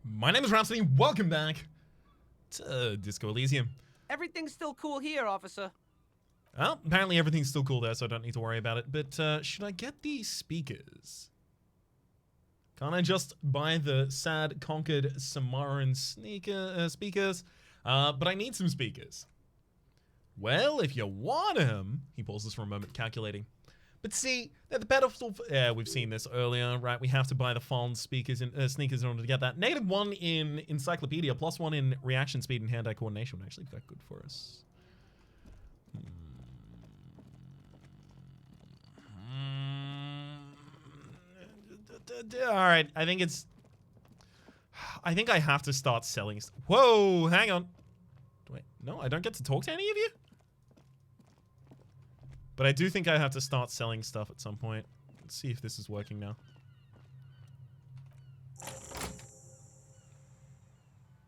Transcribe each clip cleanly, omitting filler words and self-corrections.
My name is Rhapsody. Welcome back to Disco Elysium. Everything's still cool here, officer. Well, apparently everything's still cool there, so I don't need to worry about it. But should I get these speakers? Can't I just buy the sad, conquered Samaran speakers? But I need some speakers. Well, if you want them... He pauses for a moment, calculating. But see, they're the pedestal... Yeah, we've seen this earlier, right? We have to buy the fallen speakers and sneakers in order to get that. -1 in Encyclopedia, +1 in reaction speed and hand-eye coordination would actually be quite good for us. Alright, I think I have to start selling... Whoa, hang on. Wait, no, I don't get to talk to any of you? But I do think I have to start selling stuff at some point. Let's see if this is working now.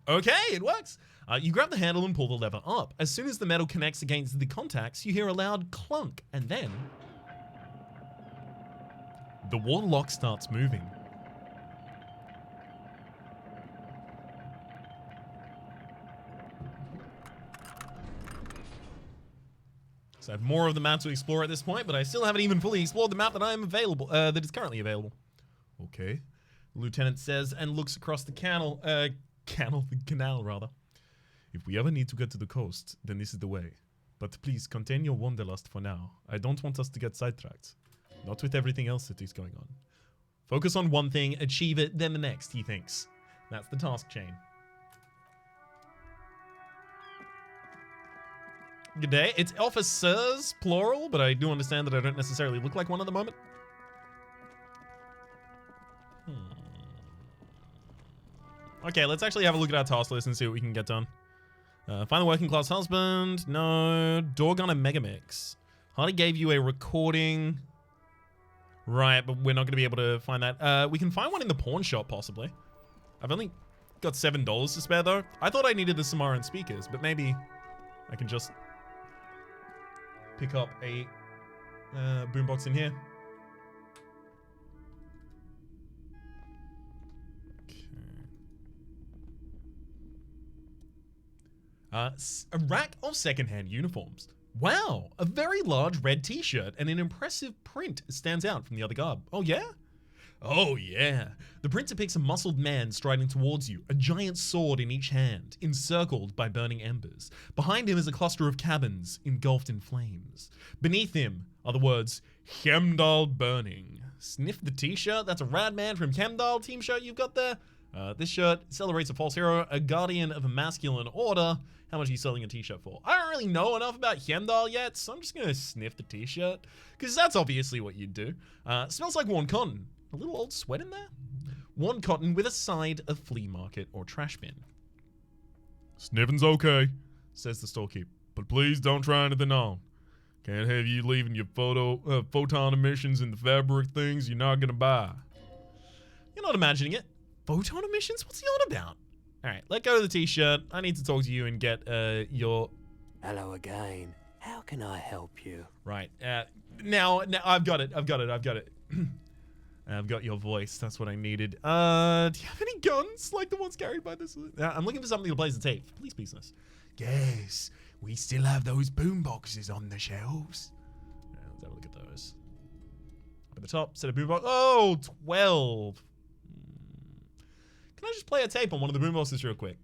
Okay, it works. You grab the handle and pull the lever up. As soon as the metal connects against the contacts, you hear a loud clunk, and then... the water lock starts moving. So I have more of the map to explore at this point, but I still haven't even fully explored the map that that is currently available. Okay, the lieutenant says and looks across the canal, rather. If we ever need to get to the coast, then this is the way. But please contain your wanderlust for now. I don't want us to get sidetracked. Not with everything else that is going on. Focus on one thing, achieve it, then the next, he thinks. That's the task chain. Good day. It's officers, plural, but I do understand that I don't necessarily look like one at the moment. Okay, let's actually have a look at our task list and see what we can get done. Find the working class husband. No. Door gunner megamix. Hardy gave you a recording. Right, but we're not going to be able to find that. We can find one in the pawn shop, possibly. I've only got $7 to spare, though. I thought I needed the Samaran speakers, but maybe I can just pick up a boombox in here. Okay. A rack of secondhand uniforms. Wow, a very large red t-shirt and an impressive print stands out from the other garb. Oh yeah? Oh yeah. The print depicts a muscled man striding towards you, a giant sword in each hand, encircled by burning embers. Behind him is a cluster of cabins, engulfed in flames. Beneath him are the words, Hemdall burning. Sniff the t-shirt? That's a rad man from Hemdall team shirt you've got there? This shirt celebrates a false hero, a guardian of a masculine order. How much are you selling a t-shirt for? I don't really know enough about Hemdall yet, so I'm just gonna sniff the t-shirt, because that's obviously what you'd do. Smells like worn cotton. A little old sweat in there? Worn cotton with a side of flea market or trash bin. Sniffing's okay, says the storekeeper, but please don't try anything on. Can't have you leaving your photon emissions in the fabric things you're not gonna buy. You're not imagining it. Photon emissions? What's he on about? Alright, let go of the t-shirt. I need to talk to you and get your... Hello again. How can I help you? Right, now I've got it. I've got your voice. That's what I needed. Do you have any guns like the ones carried by this? I'm looking for something to blaze the tape. Police business. Yes, we still have those boom boxes on the shelves. Right, let's have a look at those. Up at the top, set of boom box. Oh, 12. Can I just play a tape on one of the boomboxes real quick?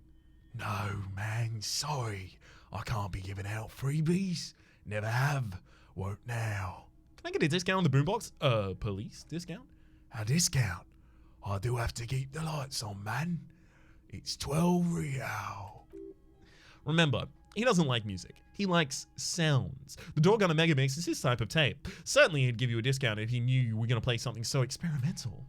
No, man, sorry. I can't be giving out freebies. Never have. Won't now. Can I get a discount on the boombox? Police discount? A discount? I do have to keep the lights on, man. It's 12 real. Remember, he doesn't like music. He likes sounds. The Door Gunner Megamix is his type of tape. Certainly he'd give you a discount if he knew you were going to play something so experimental.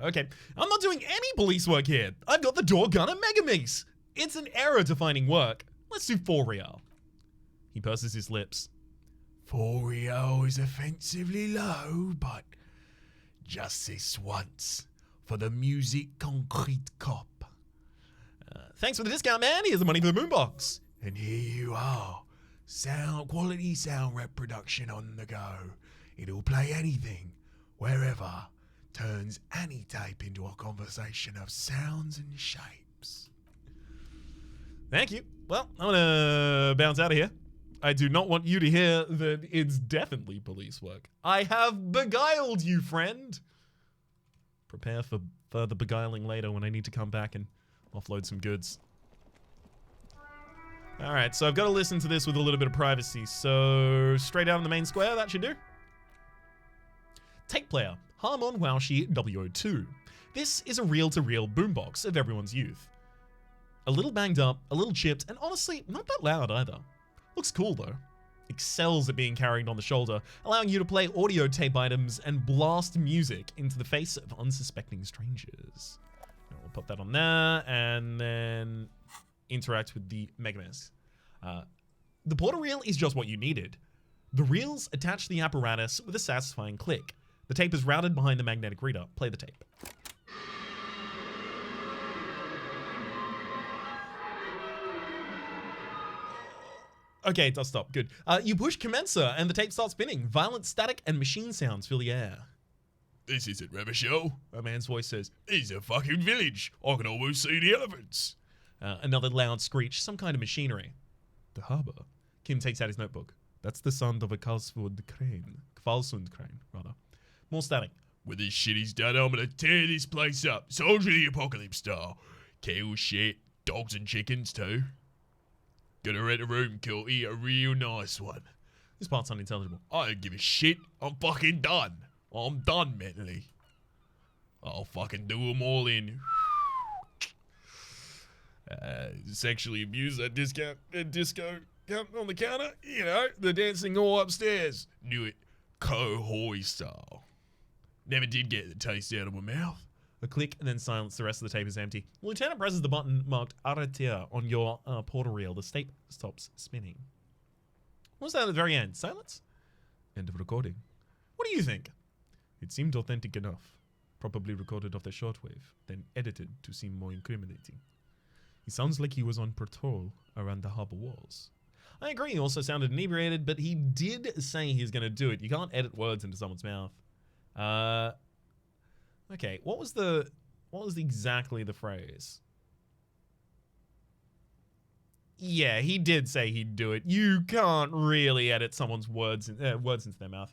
Okay, I'm not doing any police work here. I've got the Door Gunner Megamix. It's an error to finding work. Let's do 4 real. He purses his lips. 4 real is offensively low, but just this once for the music concrete cop. Thanks for the discount, man. Here's the money for the boombox. And here you are. Quality sound reproduction on the go. It'll play anything, wherever, turns any tape into a conversation of sounds and shapes. Thank you. Well, I'm gonna bounce out of here. I do not want you to hear that it's definitely police work. I have beguiled you, friend. Prepare for further beguiling later when I need to come back and offload some goods. Alright, so I've got to listen to this with a little bit of privacy. So, straight out in the main square, that should do. Tape player, Harmon Waushi W02. This is a reel-to-reel boombox of everyone's youth. A little banged up, a little chipped, and honestly, not that loud either. Looks cool though. Excels at being carried on the shoulder, allowing you to play audio tape items and blast music into the face of unsuspecting strangers. Now we'll put that on there, and then interact with the Megamas. The portal reel is just what you needed. The reels attach to the apparatus with a satisfying click. The tape is routed behind the magnetic reader. Play the tape. Okay, it does stop. Good. You push commencer and the tape starts spinning. Violent static and machine sounds fill the air. This isn't Rubber Show. A man's voice says, It's a fucking village. I can almost see the elephants. Another loud screech, some kind of machinery. The harbor. Kim takes out his notebook. That's the sound of a Kvalsund crane. Kvalsund crane, rather. More static. With this shit he's done, I'm gonna tear this place up. Soldier of the Apocalypse style. Kill shit, dogs and chickens too. Gonna rent a room, Kilty, a real nice one. This part's unintelligible. I don't give a shit. I'm fucking done. I'm done mentally. I'll fucking do them all in. Sexually abuse that disco on the counter. You know, the dancing hall upstairs. Knew it. Cohoy style. Never did get the taste out of my mouth. A click and then silence. The rest of the tape is empty. The lieutenant presses the button marked Arretir on your portal reel. The tape stops spinning. What was that at the very end? Silence? End of recording. What do you think? It seemed authentic enough. Probably recorded off the shortwave, then edited to seem more incriminating. He sounds like he was on patrol around the harbor walls. I agree, he also sounded inebriated, but he did say he's going to do it. You can't edit words into someone's mouth. Okay, what was exactly the phrase? Yeah, he did say he'd do it. You can't really edit someone's words into their mouth.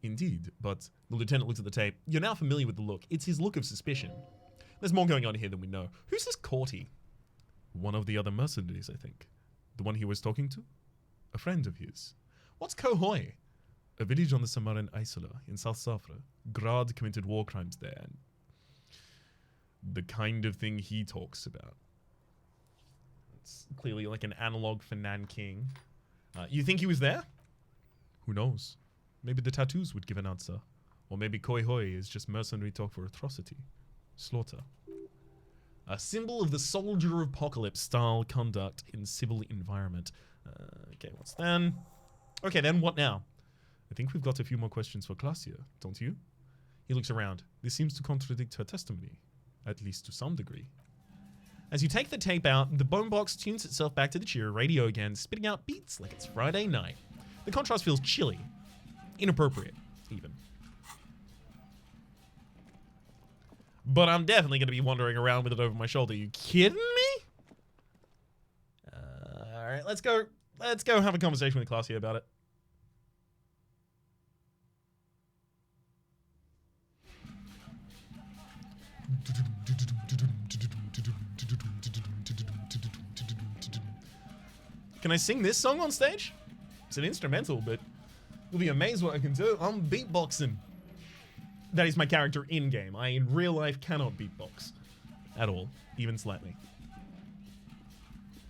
Indeed, but the lieutenant looks at the tape. You're now familiar with the look. It's his look of suspicion. There's more going on here than we know. Who's this Corty? One of the other mercenaries, I think. The one he was talking to? A friend of his. What's Cohoy? A village on the Samaran Isla in South Safra. Grad committed war crimes there. And the kind of thing he talks about. It's clearly like an analog for Nanking. You think he was there? Who knows? Maybe the tattoos would give an answer. Or maybe Koi Hoi is just mercenary talk for atrocity. Slaughter. A symbol of the soldier apocalypse style conduct in civil environment. Okay, what's then? Okay, then what now? I think we've got a few more questions for Klasia, don't you? He looks around. This seems to contradict her testimony. At least to some degree. As you take the tape out, the bone box tunes itself back to the cheery radio again, spitting out beats like it's Friday night. The contrast feels chilly. Inappropriate, even. But I'm definitely going to be wandering around with it over my shoulder. You kidding me? Alright, let's go have a conversation with Klasia about it. Can I sing this song on stage? It's an instrumental, but you'll be amazed what I can do. I'm beatboxing. That is my character in-game. I, in real life, cannot beatbox. At all. Even slightly.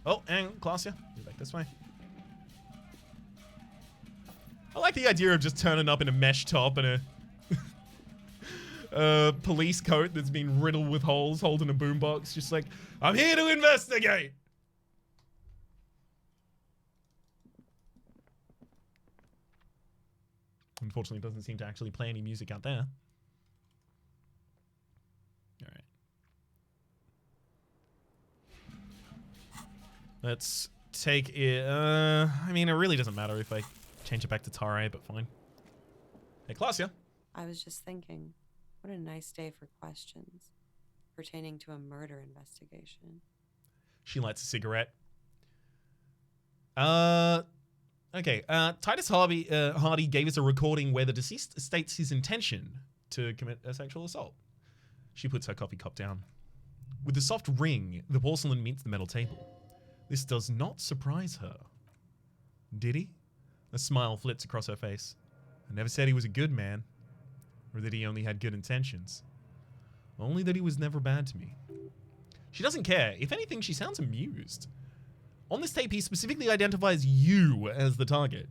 Oh, and Klasia. You're back this way. I like the idea of just turning up in a mesh top and a police coat that's been riddled with holes, holding a boombox. Just like, I'm here to investigate! Unfortunately, it doesn't seem to actually play any music out there. Alright. Let's take it. I mean, it really doesn't matter if I change it back to Tare, but fine. Hey, Klasia. I was just thinking, what a nice day for questions pertaining to a murder investigation. She lights a cigarette. Okay. Titus Hardy gave us a recording where the deceased states his intention to commit a sexual assault. She puts her coffee cup down. With a soft ring, the porcelain meets the metal table. This does not surprise her. Did he? A smile flits across her face. I never said he was a good man, or that he only had good intentions. Only that he was never bad to me. She doesn't care. If anything, she sounds amused. On this tape, he specifically identifies you as the target.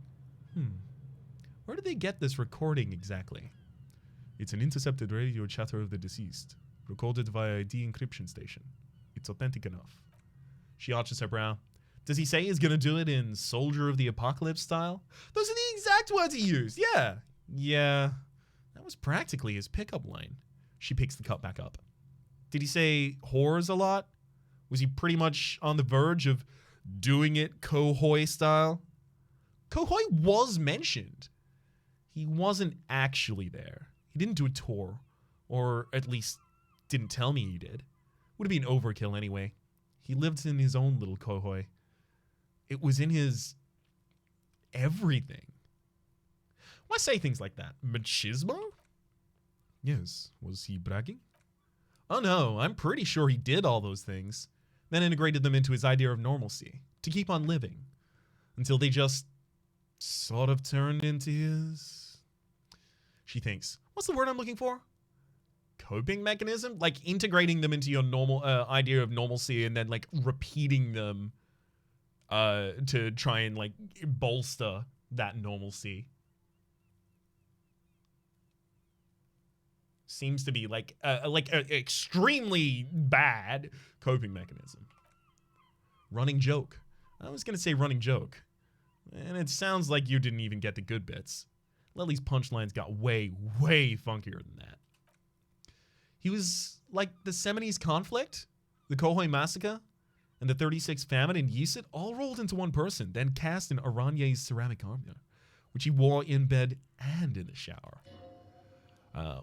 Where did they get this recording exactly? It's an intercepted radio chatter of the deceased, recorded via a de-encryption station. It's authentic enough. She arches her brow. Does he say he's gonna do it in Soldier of the Apocalypse style? Those are the exact words he used. Yeah. That was practically his pickup line. She picks the cup back up. Did he say whores a lot? Was he pretty much on the verge of doing it Kohoi style? Kohoi was mentioned. He wasn't actually there. He didn't do a tour, or at least didn't tell me he did. Would have been overkill anyway. He lived in his own little Kohoi. It was in his everything. Why say things like that? Machismo? Yes. Was he bragging? Oh no, I'm pretty sure he did all those things, then integrated them into his idea of normalcy, to keep on living, until they just sort of turned into his... She thinks, what's the word I'm looking for? Coping mechanism? Like integrating them into your normal idea of normalcy and then like repeating them to try and like bolster that normalcy. Seems to be like a extremely bad coping mechanism. Running joke. I was gonna say running joke, and it sounds like you didn't even get the good bits. Lily's punchlines got way, way funkier than that. He was like the Seminoles conflict, the Kohoi massacre, and the 36 famine in Yisit all rolled into one person, then cast in Aranye's ceramic armor, which he wore in bed and in the shower.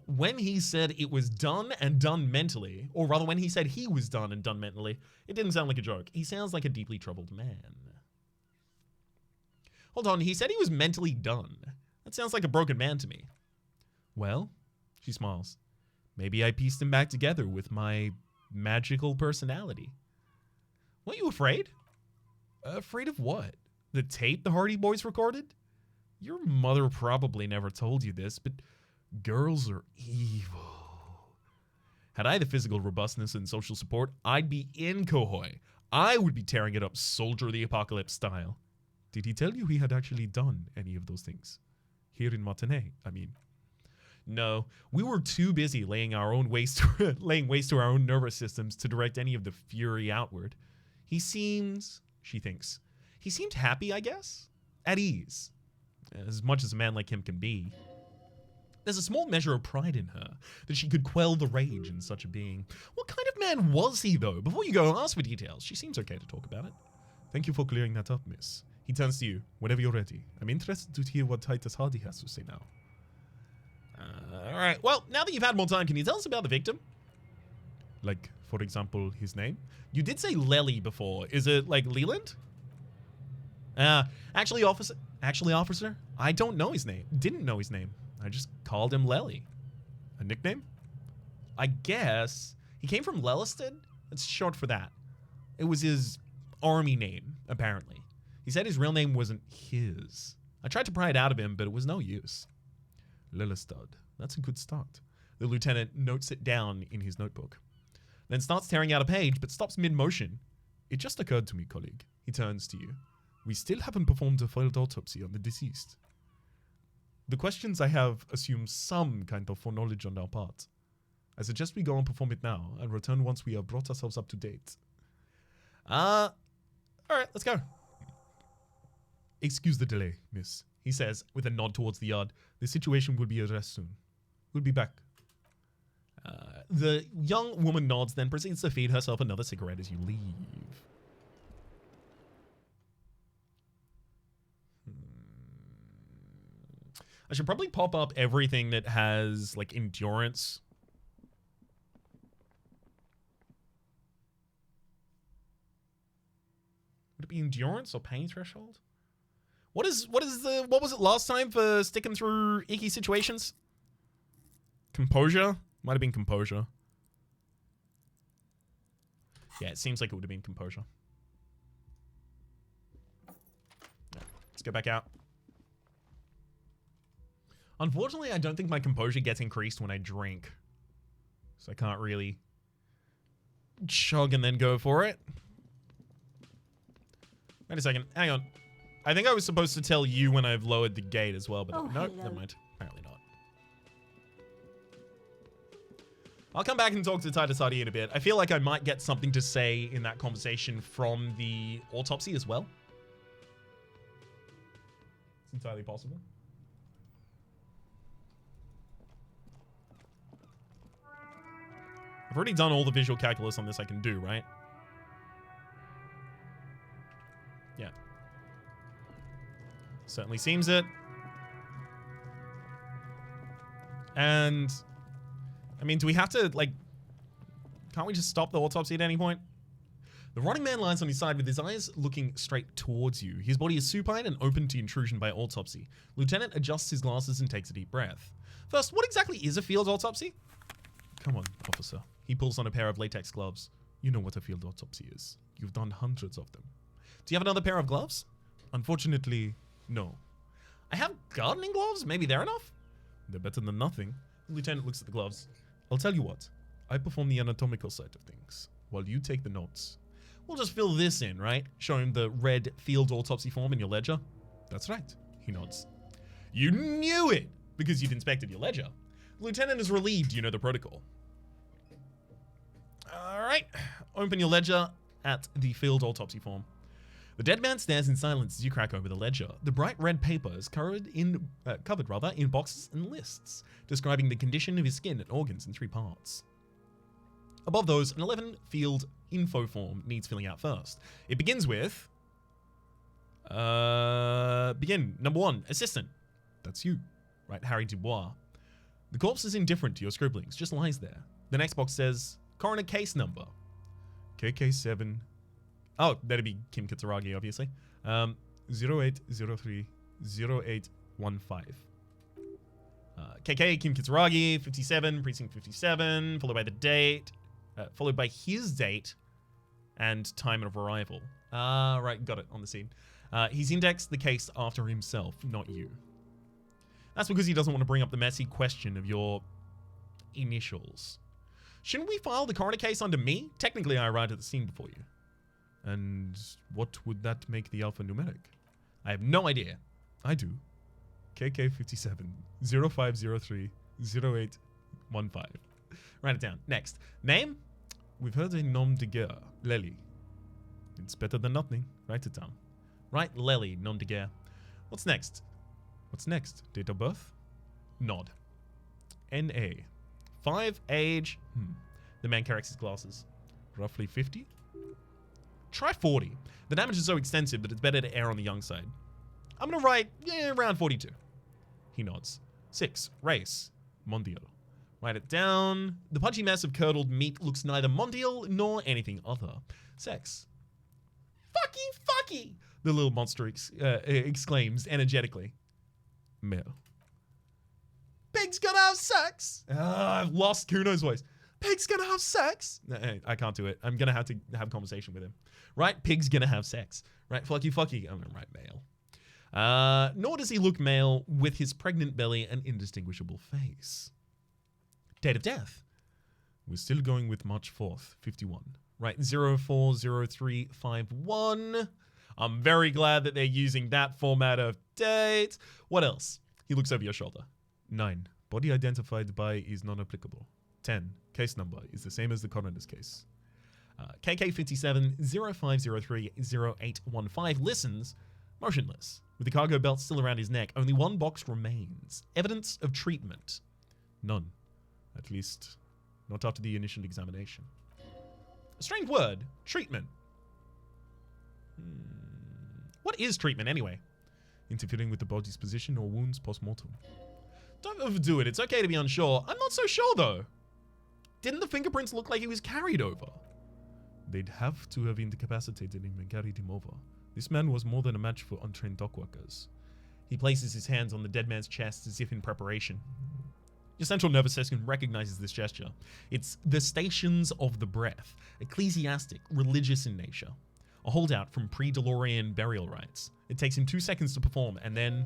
When he said it was done and done mentally, or rather when he said he was done and done mentally, it didn't sound like a joke. He sounds like a deeply troubled man. Hold on, he said he was mentally done. That sounds like a broken man to me. Well, she smiles. Maybe I pieced him back together with my magical personality. Weren't you afraid? Afraid of what? The tape the Hardy Boys recorded? Your mother probably never told you this, but girls are evil. Had I the physical robustness and social support, I'd be in Kohoi. I would be tearing it up Soldier of the Apocalypse style. Did he tell you he had actually done any of those things? Here in Martinet, I mean. No, we were too busy laying waste to our own nervous systems to direct any of the fury outward. He seems, she thinks, he seemed happy, I guess? At ease. As much as a man like him can be. There's a small measure of pride in her that she could quell the rage in such a being. What kind of man was he, though? Before you go, ask for details. She seems okay to talk about it. Thank you for clearing that up, miss. He turns to you, whenever you're ready. I'm interested to hear what Titus Hardy has to say now. Alright, well, now that you've had more time, can you tell us about the victim? Like, for example, his name? You did say Lely before. Is it, like, Leland? Actually, officer, I don't know his name. Didn't know his name. I just called him Lely. A nickname? I guess. He came from Leliston? That's short for that. It was his army name, apparently. He said his real name wasn't his. I tried to pry it out of him, but it was no use. Lelistad. That's a good start. The lieutenant notes it down in his notebook. Then starts tearing out a page, but stops mid-motion. It just occurred to me, colleague. He turns to you. We still haven't performed a full autopsy on the deceased. The questions I have assume some kind of foreknowledge on our part. I suggest we go and perform it now, and return once we have brought ourselves up to date. Alright, let's go. Excuse the delay, miss, he says, with a nod towards the yard. The situation will be addressed soon. We'll be back. The young woman nods, then proceeds to feed herself another cigarette as you leave. I should probably pop up everything that has, like, endurance. Would it be endurance or pain threshold? What was it last time for sticking through icky situations? Composure? Might have been composure. Yeah, it seems like it would have been composure. Yeah, let's go back out. Unfortunately, I don't think my composure gets increased when I drink. So I can't really chug and then go for it. Wait a second. Hang on. I think I was supposed to tell you when I've lowered the gate as well, but no, hello. never mind. Apparently not. I'll come back and talk to Titus Hardy in a bit. I feel like I might get something to say in that conversation from the autopsy as well. It's entirely possible. I've already done all the visual calculus on this I can do, right? Yeah. Certainly seems it. And I mean, do we have to, like, can't we just stop the autopsy at any point? The rotting man lies on his side with his eyes looking straight towards you. His body is supine and open to intrusion by autopsy. Lieutenant adjusts his glasses and takes a deep breath. First, what exactly is a field autopsy? Come on, officer. He pulls on a pair of latex gloves. You know what a field autopsy is. You've done hundreds of them. Do you have another pair of gloves? Unfortunately, no. I have gardening gloves? Maybe they're enough? They're better than nothing. The lieutenant looks at the gloves. I'll tell you what. I perform the anatomical side of things, while you take the notes. We'll just fill this in, right? Show him the red field autopsy form in your ledger. That's right. He nods. You knew it! Because you'd inspected your ledger. The lieutenant is relieved you know the protocol. Alright. Open your ledger at the field autopsy form. The dead man stares in silence as you crack over the ledger. The bright red paper is covered in boxes and lists, describing the condition of his skin and organs in 3 parts. Above those, an 11-field info form needs filling out first. It begins with... Number 1, assistant. That's you. Right, Harry Dubois. The corpse is indifferent to your scribblings, just lies there. The next box says, coroner case number. KK7... Oh, that'd be Kim Kitsuragi, obviously. 0803 0815. KK, Kim Kitsuragi, 57, precinct 57, followed by the date, followed by his date, and time of arrival. Right, got it, on the scene. He's indexed the case after himself, not you. That's because he doesn't want to bring up the messy question of your initials. Shouldn't we file the coroner case under me? Technically, I arrived at the scene before you. And what would that make the alphanumeric? I have no idea. I do. KK57 0503 0815. Write it down. Next. Name? We've heard a nom de guerre. Lely. It's better than nothing. Write it down. Right, Lely, nom de guerre. What's next? What's next? Date of birth? Nod. NA. 5, age. The man corrects his glasses. Roughly 50? Try 40. The damage is so extensive that it's better to err on the young side. I'm gonna write, around 42. He nods. 6, race. Mondial. Write it down. The pudgy mess of curdled meat looks neither mondial nor anything other. Sex. Fucky! The little monster exclaims energetically. Male. Pig's gonna have sex! I've lost Kuno's voice. Pig's gonna have sex? No, I can't do it. I'm gonna have to have a conversation with him. Right? Pig's gonna have sex. Right? Fucky. I'm gonna write male. Nor does he look male with his pregnant belly and indistinguishable face. Date of death. We're still going with March 4th, 51. Right? 040351. I'm very glad that they're using that format of date. What else? He looks over your shoulder. 9. Body identified by is non-applicable. 10. Case number is the same as the coroner's case. KK57 0503 0815 listens, motionless. With the cargo belt still around his neck, only one box remains. Evidence of treatment. None. At least, not after the initial examination. A strange word. Treatment. What is treatment, anyway? interfering with the body's position or wounds post-mortem. Don't overdo it. It's okay to be unsure. I'm not so sure, though. Didn't the fingerprints look like he was carried over? They'd have to have incapacitated him and carried him over. This man was more than a match for untrained dock workers. He places his hands on the dead man's chest as if in preparation. Your central nervous system recognizes this gesture. It's the stations of the breath, ecclesiastic, religious in nature. A holdout from pre-DeLorean burial rites. It takes him 2 seconds to perform, and then,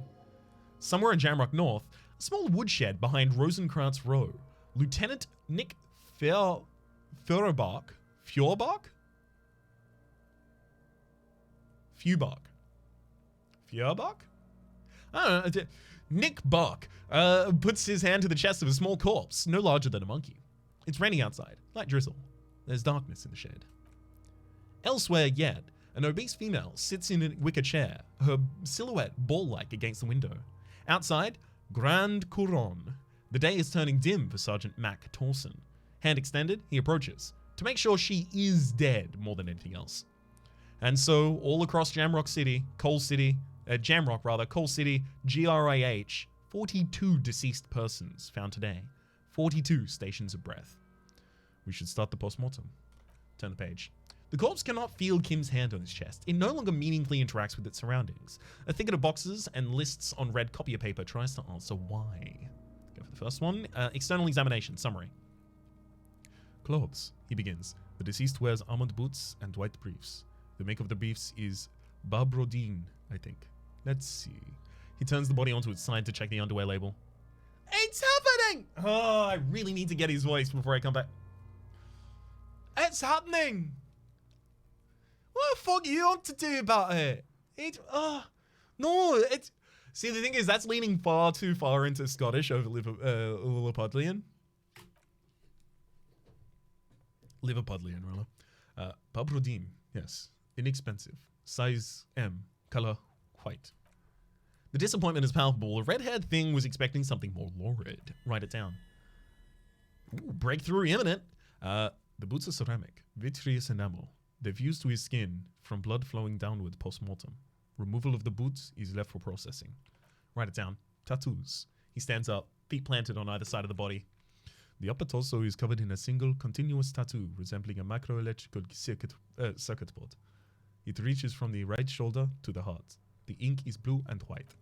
somewhere in Jamrock North, a small woodshed behind Rosenkrantz Row, Lieutenant Nick Feuerbach? I don't know. Nick Buck puts his hand to the chest of a small corpse, no larger than a monkey. It's raining outside, light drizzle. There's darkness in the shed. Elsewhere yet, an obese female sits in a wicker chair, her silhouette ball-like against the window. Outside, Grand Couronne. The day is turning dim for Sergeant Mac Torson. Hand extended, he approaches, to make sure she is dead more than anything else. And so, all across Jamrock City, Coal City, GRIH, 42 deceased persons found today. 42 stations of breath. We should start the postmortem. Turn the page. The corpse cannot feel Kim's hand on his chest. It no longer meaningfully interacts with its surroundings. A thicket of boxes and lists on red copier paper tries to answer why. Go for the first one. External examination. Summary. Clothes. He begins. The deceased wears armored boots and white briefs. The make of the briefs is Babrodine, I think. Let's see. He turns the body onto its side to check the underwear label. It's happening! Oh, I really need to get his voice before I come back. It's happening! What the fuck are you on to do about it? No, it's... See, the thing is, that's leaning far too far into Scottish over Liverpudlian. Liverpudlian, rather. Babrodine, yes. Inexpensive. Size M. Color white. The disappointment is palpable. The red-haired thing was expecting something more lurid. Write it down. Ooh, breakthrough imminent. The boots are ceramic. Vitreous enamel. They're fused to his skin from blood flowing downward post-mortem. Removal of the boots is left for processing. Write it down. Tattoos. He stands up, feet planted on either side of the body. The upper torso is covered in a single continuous tattoo resembling a macroelectrical circuit board. It reaches from the right shoulder to the heart. The ink is blue and white.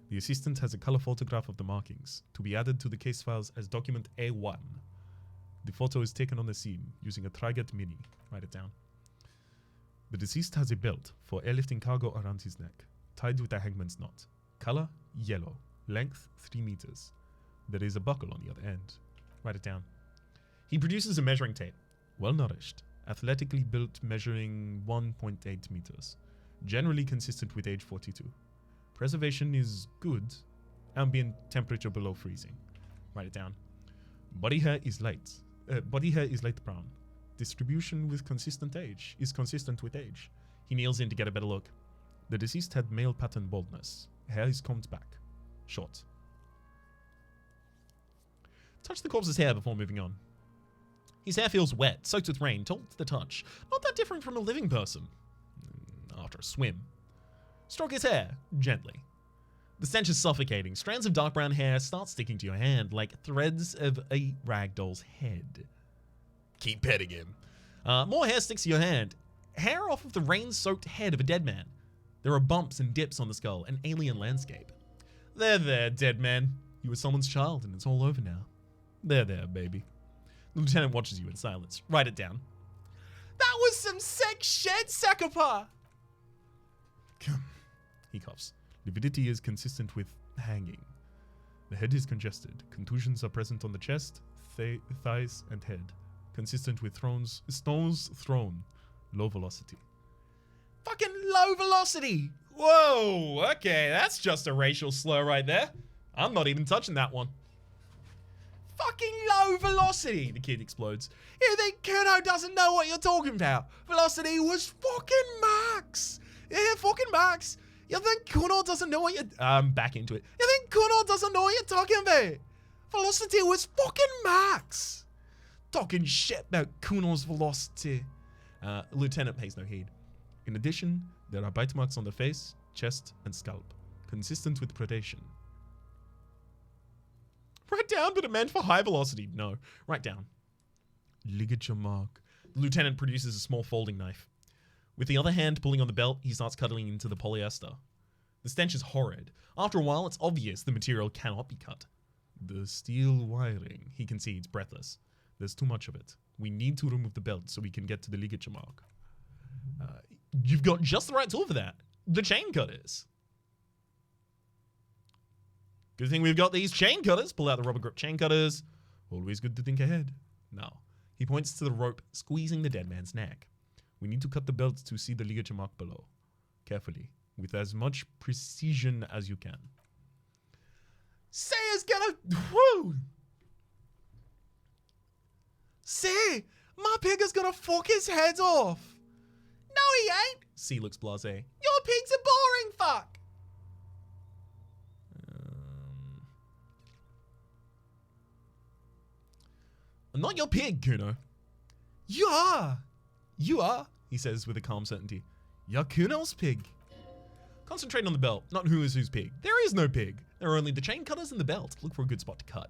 The assistant has a color photograph of the markings, to be added to the case files as document A1. The photo is taken on the scene using a Triget Mini. Write it down. The deceased has a belt for airlifting cargo around his neck, tied with a hangman's knot. Color, yellow. Length, 3 meters. There is a buckle on the other end. Write it down. He produces a measuring tape. Well-nourished, athletically built, measuring 1.8 meters. Generally consistent with age 42. Preservation is good. Ambient temperature below freezing. Write it down. Body hair is light brown. Distribution with consistent age is consistent with age. He kneels in to get a better look. The deceased had male pattern baldness. Hair is combed back. Short. Touch the corpse's hair before moving on. His hair feels wet, soaked with rain, taut to the touch. Not that different from a living person. After a swim. Stroke his hair, gently. The stench is suffocating. Strands of dark brown hair start sticking to your hand like threads of a ragdoll's head. Keep petting him. More hair sticks to your hand. Hair off of the rain-soaked head of a dead man. There are bumps and dips on the skull, an alien landscape. There, dead man. You were someone's child and it's all over now. There, baby. The lieutenant watches you in silence. Write it down. That was some sick shit, Sakapa! Come. He coughs. Lividity is consistent with hanging. The head is congested. Contusions are present on the chest, thighs, and head. Consistent with stones thrown. Low velocity. Fucking low velocity! Whoa, okay, that's just a racial slur right there. I'm not even touching that one. Fucking low velocity, the kid explodes. You think Kuno doesn't know what you're talking about? Velocity was fucking max. Yeah, fucking max. You think Kuno doesn't know what you're... back into it. You think Kuno doesn't know what you're talking about? Velocity was fucking max. Talking shit about Kuno's velocity. Lieutenant pays no heed. In addition, there are bite marks on the face, chest, and scalp. consistent with predation. Write down, but it meant for high velocity. No, write down. Ligature mark. The lieutenant produces a small folding knife. With the other hand pulling on the belt, he starts cutting into the polyester. The stench is horrid. After a while, it's obvious the material cannot be cut. The steel wiring, he concedes, breathless. There's too much of it. We need to remove the belt so we can get to the ligature mark. You've got just the right tool for that. The chain cutters. Good thing we've got these chain cutters. Pull out the rubber grip chain cutters. Always good to think ahead. Now, he points to the rope squeezing the dead man's neck. We need to cut the belt to see the ligature mark below. Carefully, with as much precision as you can. Say's gonna... Woo! Say, my pig is gonna fuck his head off. No, he ain't. C looks blasé. Your pig's a boring fuck. I'm not your pig, Kuno. You are. You are, he says with a calm certainty. You're Kuno's pig. Concentrate on the belt, not who is whose pig. There is no pig. There are only the chain cutters and the belt. Look for a good spot to cut.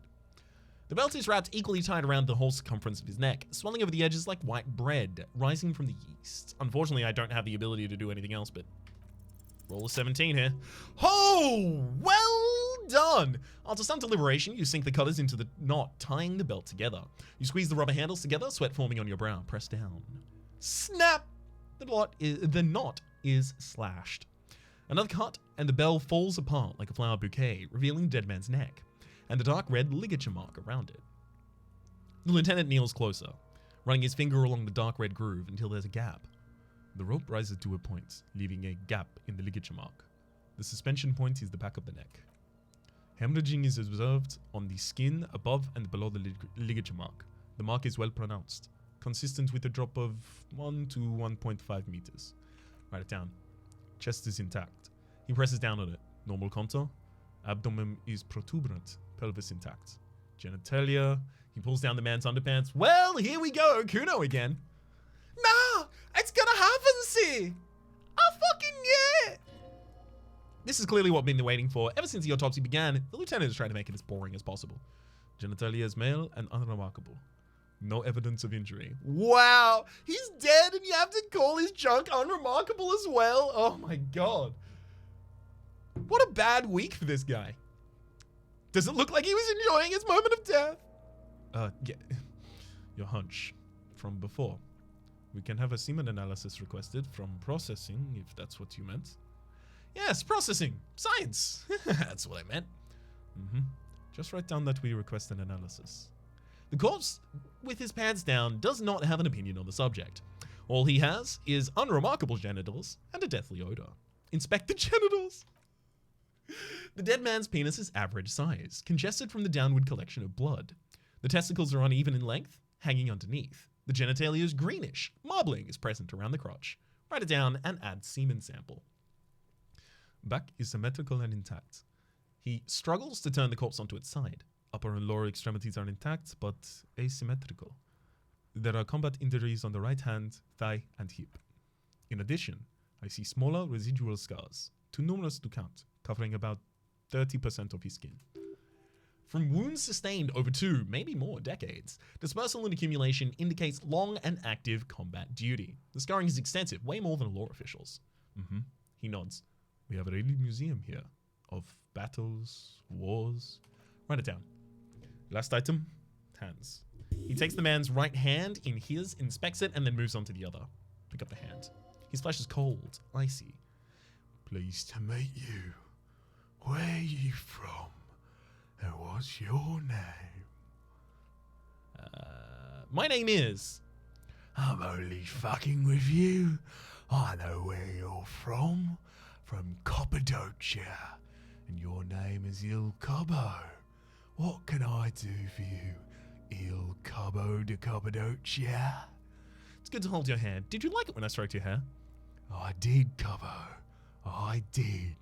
The belt is wrapped equally tight around the whole circumference of his neck, swelling over the edges like white bread, rising from the yeast. Unfortunately, I don't have the ability to do anything else, but roll a 17 here. Oh, well done. After some deliberation, you sink the cutters into the knot, tying the belt together. You squeeze the rubber handles together, sweat forming on your brow. Press down. Snap! The knot is slashed. Another cut, and the bell falls apart like a flower bouquet, revealing the dead man's neck, and the dark red ligature mark around it. The lieutenant kneels closer, running his finger along the dark red groove until there's a gap. The rope rises to a point, leaving a gap in the ligature mark. The suspension point is the back of the neck. Hemorrhaging is observed on the skin above and below the ligature mark. The mark is well pronounced, consistent with a drop of 1 to 1.5 meters. Write it down. Chest is intact. He presses down on it. Normal contour. Abdomen is protuberant. Pelvis intact. Genitalia. He pulls down the man's underpants. Well, here we go. Kuno again. Nah, it's gonna happen, see. I fucking yeah. This is clearly what we've been waiting for. Ever since the autopsy began, the lieutenant is trying to make it as boring as possible. Genitalia is male and unremarkable. No evidence of injury. Wow, he's dead and you have to call his junk unremarkable as well? Oh my god. What a bad week for this guy. Does it look like he was enjoying his moment of death? Yeah. Your hunch from before. We can have a semen analysis requested from processing, if that's what you meant. Yes, processing. Science. That's what I meant. Just write down that we request an analysis. The corpse, with his pants down, does not have an opinion on the subject. All he has is unremarkable genitals and a deathly odor. Inspect the genitals. The dead man's penis is average size, congested from the downward collection of blood. The testicles are uneven in length, hanging underneath. The genitalia is greenish. Marbling is present around the crotch. Write it down and add semen sample. Back is symmetrical and intact. He struggles to turn the corpse onto its side. Upper and lower extremities are intact, but asymmetrical. There are combat injuries on the right hand, thigh, and hip. In addition, I see smaller residual scars, too numerous to count, covering about 30% of his skin. From wounds sustained over 2, maybe more, decades, dispersal and accumulation indicates long and active combat duty. The scarring is extensive, way more than law officials. He nods. We have a real museum here of battles, wars. Write it down. Last item, hands. He takes the man's right hand in his, inspects it, and then moves on to the other. Pick up the hand. His flesh is cold, icy. Pleased to meet you. Where are you from? And what's your name? My name is... I'm only fucking with you. I know where you're from. From Cappadocia. And your name is Il Cabo. What can I do for you, Il Cabo de Cappadocia? It's good to hold your hand. Did you like it when I stroked your hair? I did, Cabo. I did.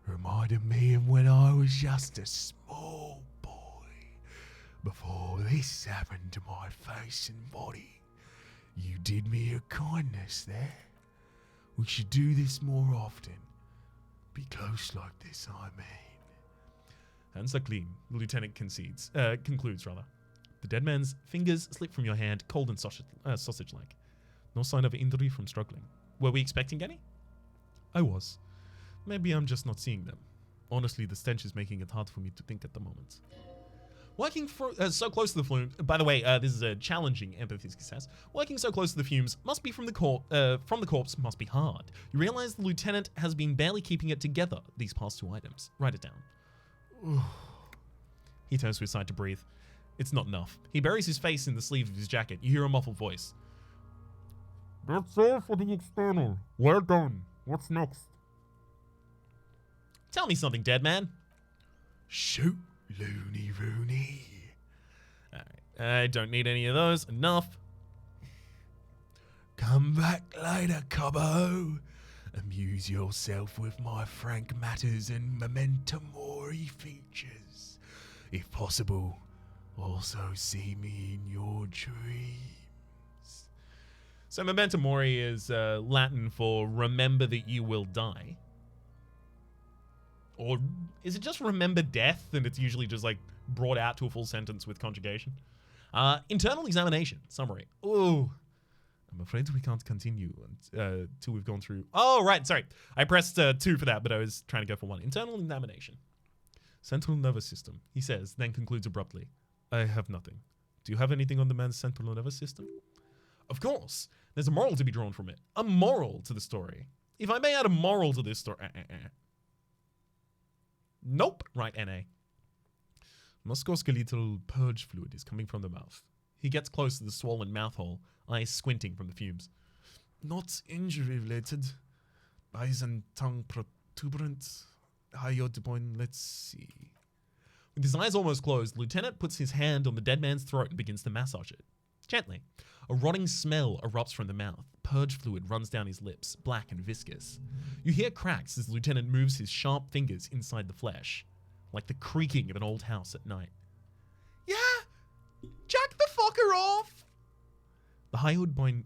Reminded me of when I was just a small boy. Before this happened to my face and body. You did me a kindness there. We should do this more often. be close like this, I mean. Hands are clean, the lieutenant concludes. The dead man's fingers slip from your hand, cold and sausage-like. No sign of injury from struggling. Were we expecting any? I was. Maybe I'm just not seeing them. Honestly, the stench is making it hard for me to think at the moment. Working so close to the fumes. By the way, this is a challenging empathy success. Working so close to the fumes must be from the corpse must be hard. You realize the lieutenant has been barely keeping it together these past 2 items. Write it down. He turns to his side to breathe. It's not enough. He buries his face in the sleeve of his jacket. You hear a muffled voice. That's all for the external. Well done. What's next? Tell me something, dead man. Shoot, loony rooney. Alright, I don't need any of those. Enough. Come back later, Cubbo. Amuse yourself with my frank matters and memento mori features. If possible, also see me in your dreams. So memento mori is Latin for remember that you will die. Or is it just remember death and it's usually just like brought out to a full sentence with conjugation? Internal examination. Summary. Ooh. I'm afraid we can't continue till we've gone through. Oh, right. Sorry. I pressed 2 for that, but I was trying to go for 1. Internal examination. Central nervous system, he says, then concludes abruptly. I have nothing. Do you have anything on the man's central nervous system? Of course. There's a moral to be drawn from it. A moral to the story. If I may add a moral to this story. Nope. Right, NA. Musculoskeletal purge fluid is coming from the mouth. He gets close to the swollen mouth hole, eyes squinting from the fumes. Not injury related. Eyes and tongue protuberant. Hyoid, let's see. With his eyes almost closed, the lieutenant puts his hand on the dead man's throat and begins to massage it. Gently. A rotting smell erupts from the mouth. Purge fluid runs down his lips, black and viscous. You hear cracks as the lieutenant moves his sharp fingers inside the flesh, like the creaking of an old house at night. Yeah! Jack the fucker off! The hyoid bone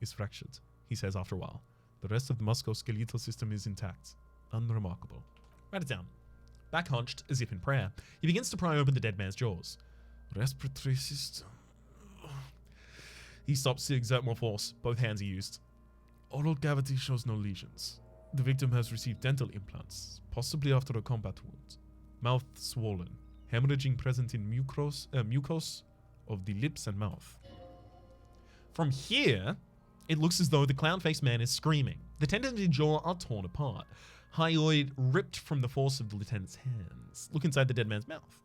is fractured, he says after a while. The rest of the musculoskeletal system is intact. Unremarkable. Write it down. Back hunched, as if in prayer, he begins to pry open the dead man's jaws. Respiratory system. He stops to exert more force. Both hands are used. Oral cavity shows no lesions. The victim has received dental implants, possibly after a combat wound. Mouth swollen. Hemorrhaging present in mucus of the lips and mouth. From here, it looks as though the clown-faced man is screaming. The tendons in his jaw are torn apart. Hyoid ripped from the force of the lieutenant's hands. Look inside the dead man's mouth.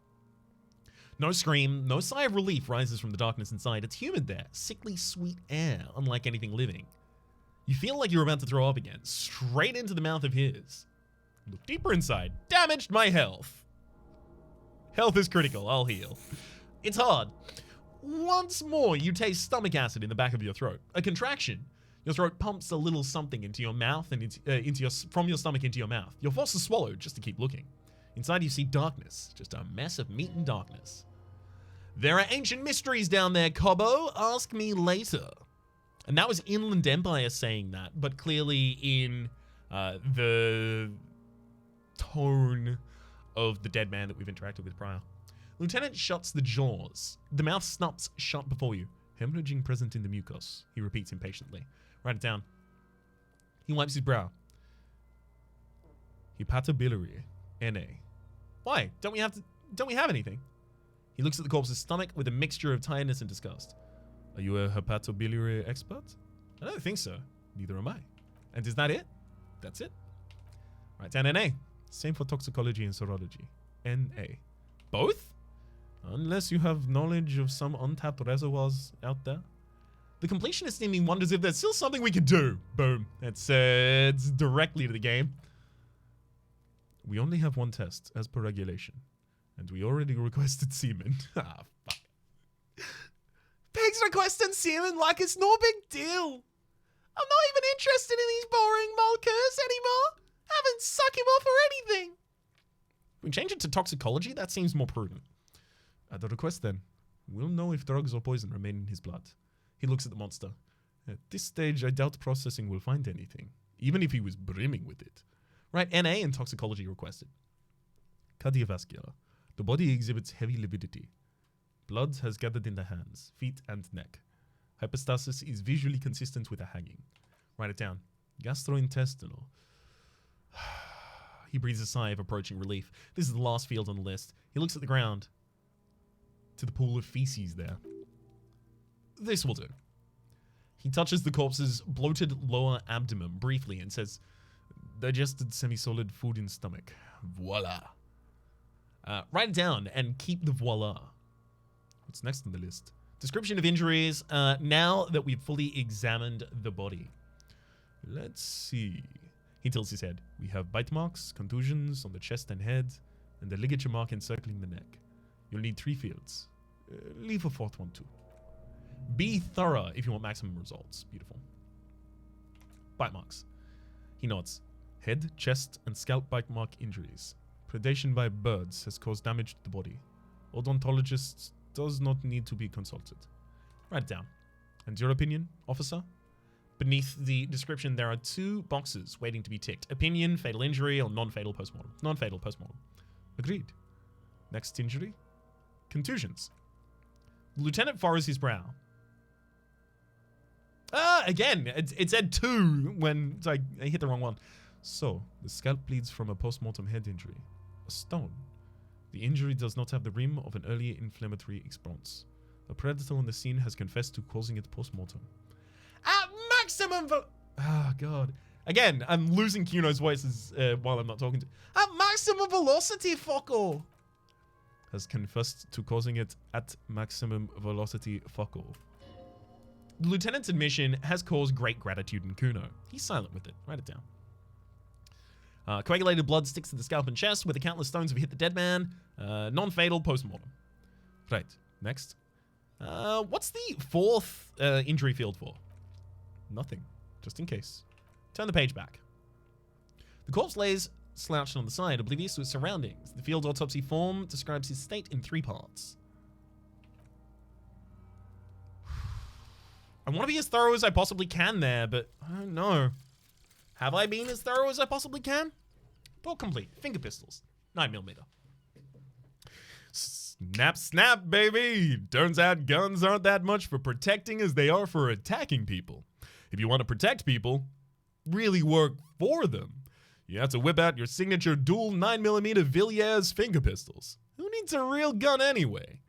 No scream, no sigh of relief rises from the darkness inside. It's humid there. Sickly sweet air, unlike anything living. You feel like you're about to throw up again, straight into the mouth of his. Look deeper inside. Damaged my health. Health is critical. I'll heal. It's hard. Once more, you taste stomach acid in the back of your throat. A contraction. Your throat pumps a little something into your mouth and from your stomach into your mouth. You're forced to swallow just to keep looking. Inside you see darkness, just a mess of meat and darkness. There are ancient mysteries down there, Cobbo. Ask me later. And that was Inland Empire saying that, but clearly in the tone of the dead man that we've interacted with prior. Lieutenant shuts the jaws. The mouth snaps shut before you. Hemorrhaging present in the mucus, he repeats impatiently. Write it down. He wipes his brow. Hepatobiliary. NA. Why? Don't we have anything? He looks at the corpse's stomach with a mixture of tiredness and disgust. Are you a hepatobiliary expert? I don't think so. Neither am I. And is that it? That's it. Right down NA. Same for toxicology and serology. NA. Both? Unless you have knowledge of some untapped reservoirs out there. The completionist in me wonders if there's still something we could do. Boom. It's directly to the game. We only have one test, as per regulation. And we already requested semen. Ah, fuck. Pigs requesting semen like it's no big deal. I'm not even interested in these boring mulkers anymore. Haven't suck him off or anything. If we change it to toxicology, that seems more prudent. At the request then, we'll know if drugs or poison remain in his blood. He looks at the monster. At this stage, I doubt processing will find anything, even if he was brimming with it. Right, NA and toxicology requested. Cardiovascular. The body exhibits heavy lividity. Blood has gathered in the hands, feet, and neck. Hypostasis is visually consistent with a hanging. Write it down. Gastrointestinal. He breathes a sigh of approaching relief. This is the last field on the list. He looks at the ground. To the pool of feces there. This will do. He touches the corpse's bloated lower abdomen briefly and says, digested semi-solid food in stomach. Voila. Write it down and keep the voila. What's next on the list? Description of injuries, now that we've fully examined the body. Let's see. He tilts his head. We have bite marks, contusions on the chest and head, and a ligature mark encircling the neck. You'll need 3 fields. Leave a 4th one too. Be thorough if you want maximum results. Beautiful. Bite marks. He nods. Head, chest, and scalp bite mark injuries. Predation by birds has caused damage to the body. Odontologist does not need to be consulted. Write it down. And your opinion, officer? Beneath the description, there are 2 boxes waiting to be ticked. Opinion, fatal injury, or non-fatal postmortem. Non-fatal postmortem. Agreed. Next injury? Contusions. The lieutenant furrows his brow. Again, it said 2 when I hit the wrong one. So, the scalp bleeds from a postmortem head injury. A stone. The injury does not have the rim of an earlier inflammatory response. A predator on the scene has confessed to causing it postmortem. At maximum God. Again, I'm losing Kuno's voices while I'm not talking to. At maximum velocity, fucko. Has confessed to causing it at maximum velocity, fucko. The lieutenant's admission has caused great gratitude in Kuno. He's silent with it. Write it down. Coagulated blood sticks to the scalp and chest where the countless stones have hit the dead man. Non-fatal postmortem. Right. Next. What's the 4th injury field for? Nothing. Just in case. Turn the page back. The corpse lays slouched on the side, oblivious to its surroundings. The field autopsy form describes his state in 3 parts. I want to be as thorough as I possibly can there, but I don't know. Have I been as thorough as I possibly can? All complete. Finger pistols. 9mm. Snap, snap, baby. Turns out guns aren't that much for protecting as they are for attacking people. If you want to protect people, really work for them. You have to whip out your signature dual 9mm Villiers finger pistols. Who needs a real gun anyway?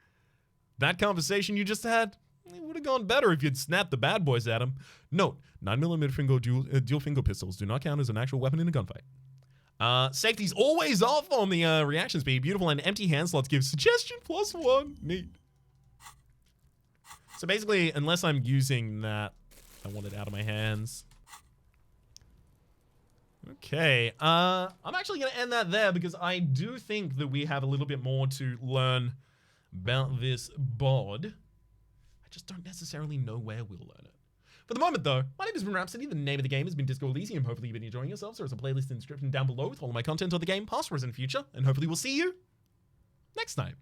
That conversation you just had? It would have gone better if you'd snapped the bad boys at him. Note, 9mm dual finger pistols do not count as an actual weapon in a gunfight. Safety's always off on the reaction speed. Beautiful, and empty hand slots give suggestion +1. Neat. So basically, unless I'm using that, I want it out of my hands. Okay, I'm actually going to end that there because I do think that we have a little bit more to learn about this bod. I just don't necessarily know where we'll learn it. For the moment, though, my name has been Rhapsody. The name of the game has been Disco Elysium. Hopefully, you've been enjoying yourselves. There's a playlist in the description down below with all of my content of the game, past, present, and future. And hopefully, we'll see you next time.